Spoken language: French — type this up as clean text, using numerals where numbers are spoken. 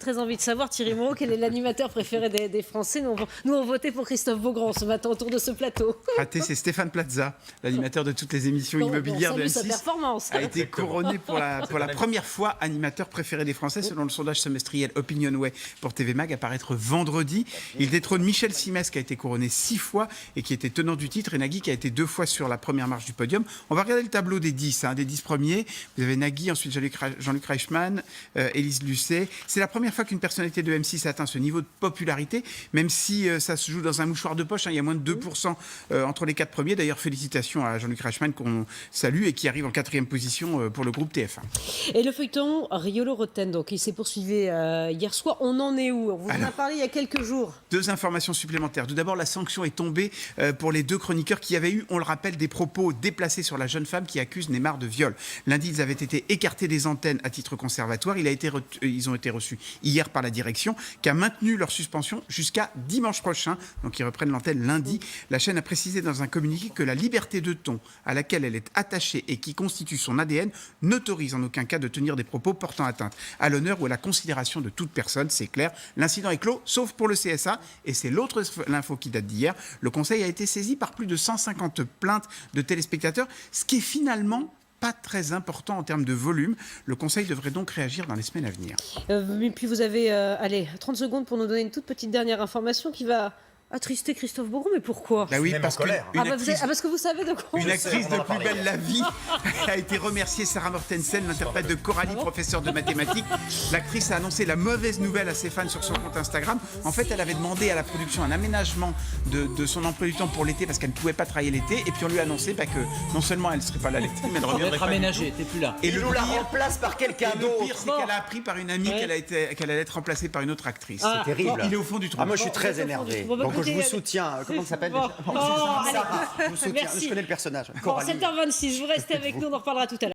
Très envie de savoir, Thierry Moreau, quel est l'animateur préféré des Français. Nous, on votait pour Christophe Beaugrand ce matin autour de ce plateau. Raté, c'est Stéphane Plaza, l'animateur de toutes les émissions immobilières de sa M6, performance. a été couronné pour la première fois animateur préféré des Français selon le sondage semestriel Opinionway pour TV Mag à paraître vendredi. Il détrône Michel Simès qui a été couronné 6 fois et qui était tenant du titre, et Nagui qui a été 2 fois sur la première marche du podium. On va regarder le tableau des 10, des 10 premiers. Vous avez Nagui, ensuite Jean-Luc Reichmann, Élise Lucet. C'est la première fois qu'une personnalité de M6 atteint ce niveau de popularité, même si ça se joue dans un mouchoir de poche. Il y a moins de 2% entre les 4 premiers. D'ailleurs, félicitations à Jean-Luc Reichmann qu'on salue et qui arrive en 4e position pour le groupe TF1. Et le feuilleton Riolo-Roten, donc il s'est poursuivi hier soir. On en est où? On vous en a parlé il y a quelques jours. 2 informations supplémentaires. Tout d'abord, la sanction est tombée pour les 2 chroniqueurs qui avaient eu, on le rappelle, des propos déplacés sur la jeune femme qui accuse Neymar de viol. Lundi, ils avaient été écartés des antennes à titre conservatoire. Ils ont été reçus hier par la direction qui a maintenu leur suspension jusqu'à dimanche prochain. Donc ils reprennent l'antenne lundi. La chaîne a précisé dans un communiqué que la liberté de ton à laquelle elle est attachée et qui constitue son ADN n'autorise en aucun cas de tenir des propos portant atteinte à l'honneur ou à la considération de toute personne. C'est clair. L'incident est clos, sauf pour le CSA. Et c'est l'autre l'info qui date d'hier. Le Conseil a été saisi par plus de 150 plaintes de téléspectateurs, ce qui est finalement pas très important en termes de volume. Le Conseil devrait donc réagir dans les semaines à venir. Et puis vous avez 30 secondes pour nous donner une toute petite dernière information qui va attrister Christophe Beaugrand, mais pourquoi? Oui, parce que vous savez de quoi. Une actrice de Plus belle la vie a été remerciée, Sarah Mortensen, l'interprète de Coralie, professeure de mathématiques. L'actrice a annoncé la mauvaise nouvelle à ses fans sur son compte Instagram. En fait, elle avait demandé à la production un aménagement de son emploi du temps pour l'été parce qu'elle ne pouvait pas travailler l'été. Et puis on lui a annoncé que non seulement elle ne serait pas là l'été, mais elle reviendrait pas. Aménagée, t'es plus là. Et il nous la remplace par quelqu'un d'autre. Le pire, c'est qu'elle a appris par une amie qu'elle allait être remplacée par une autre actrice. C'est terrible. Il est au fond du trou. Moi, je suis très énervé. Donc je vous soutiens. Comment ça s'appelle déjà? Sarah. Je vous soutiens. Je connais le personnage. 7h26, vous restez avec nous, on en reparlera tout à l'heure.